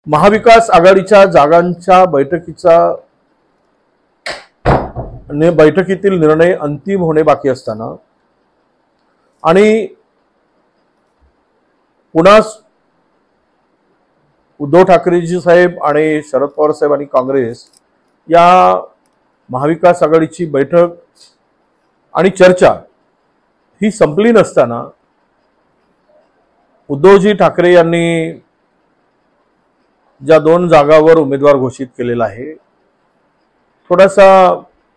महाविकास आघाडीच्या जागांच्या बैठकीतील निर्णय अंतिम होणे बाकी असताना आणि पुन्हा उद्धव ठाकरेजी साहेब आणि शरद पवार साहेब आणि काँग्रेस या महाविकास आघाडीची बैठक आणि चर्चा ही संपली नसताना उद्धवजी ठाकरे यांनी ज्या 2 जागावर उमेदवार घोषित केलेला आहे, थोडासा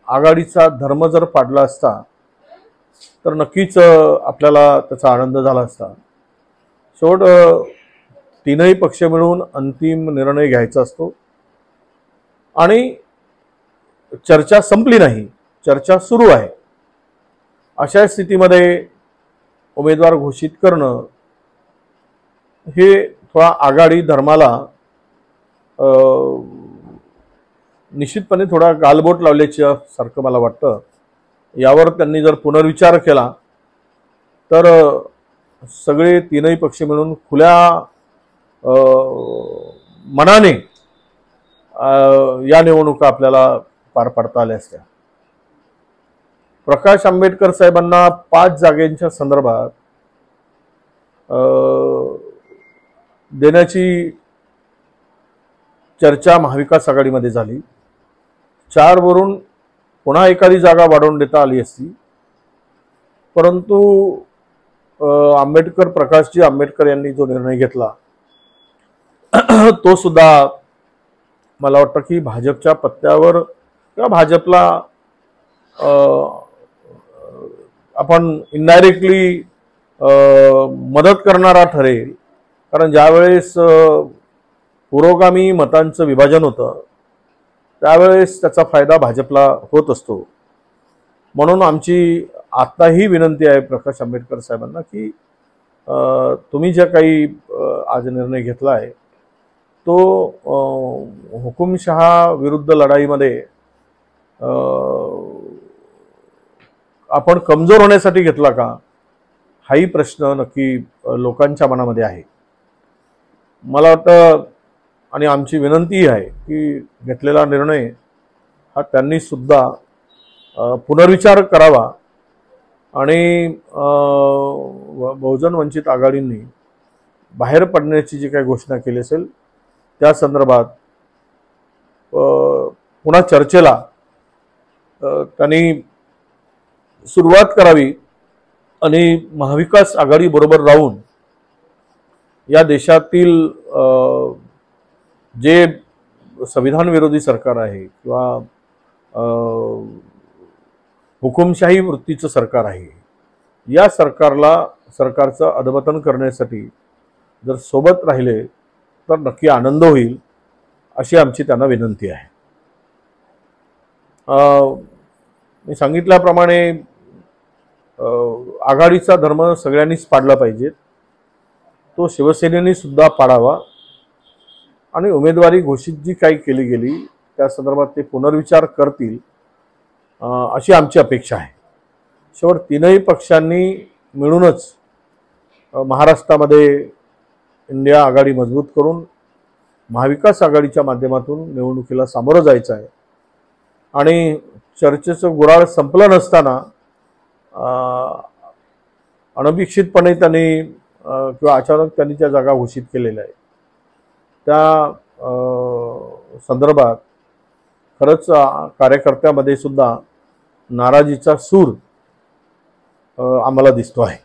आघाडीचा धर्म जर पाडला असता तर नक्कीच आपल्याला त्याचा आनंद झाला असता। शेवट तीनही पक्ष मिळून अंतिम निर्णय घ्यायचा असतो आणि चर्चा संपली नाही, चर्चा सुरू आहे। अशा स्थितीमध्ये उमेदवार घोषित करणं हे थोडा आघाडी धर्माला निश्चितपणे थोडा गालबोट लावल्याच्या सारखं मला वाटतं। यावर त्यांनी जर पुनर्विचार केला तर सगळे तीनही पक्ष मिळून खुल्या मनाने या निवडणुका आपल्याला पार पाडता आल्या असत्या। प्रकाश आंबेडकर साहेबांना 5 जागांच्या संदर्भात देण्याची चर्चा महाविकास आघाडीमध्ये झाली। 4 वरून पुन्हा एखादी जागा वाढवून देता आली असती, परंतु प्रकाशजी आंबेडकर यांनी जो निर्णय घेतला तो सुद्धा मला वाटतं की भाजपच्या पत्त्यावर किंवा भाजपला आपण इनडायरेक्टली मदत करणारा ठरेल। कारण ज्यावेळेस पुरोगामी मतांचं विभाजन होतं त्यावेळेस त्याचा फायदा भाजपला होत असतो। म्हणून आमची आताही विनंती आहे प्रकाश आंबेडकर साहेबांना की तुम्ही जे काही आज निर्णय घेतला आहे तो हुकुमशहा विरुद्ध लढाईमध्ये आपण कमजोर होण्यासाठी घेतला का, हाही प्रश्न नक्की लोकांच्या मनामध्ये आहे। मला वाटतं आणि आमची विनंती आहे की घेतलेला निर्णय हा त्यांनी सुद्धा पुनर्विचार करावा आणि बहुजन वंचित आघाडींनी बाहेर पडण्याची जी काही घोषणा केली असेल त्या संदर्भात पुन्हा चर्चेला त्यांनी सुरुवात करावी आणि महाविकास आघाडी बरोबर राहून या देशातील जे संविधान विरोधी सरकार आहे किंवा हुकुमशाही वृत्तीचं सरकार आहे या सरकारचं अधपतन करण्यासाठी जर सोबत राहिले तर नक्की आनंद होईल अशी आमची त्यांना विनंती आहे। मी सांगितल्याप्रमाणे आघाडीचा धर्म सगळ्यांनीच पाडला पाहिजे, तो शिवसेनेने सुद्धा पाडावा आणि उमेदवारी घोषित जी काही केली गेली त्या संदर्भात ते पुनर्विचार करतील अशी आमची अपेक्षा आहे। शेवट तीनही पक्षांनी मिळूनच महाराष्ट्रामध्ये इंडिया आघाडी मजबूत करून महाविकास आघाडीच्या माध्यमातून निवडणुकीला सामोरं जायचं आहे आणि चर्चेचं गुऱ्हाळ संपलं नसताना अनपेक्षितपणे त्यांनी किंवा अचानक त्यांनी त्या जागा घोषित केलेल्या आहेत त्या संदर्भात खरंच कार्यकर्त्यामध्ये सुद्धा नाराजीचा सूर आम्हाला दिसतो आहे।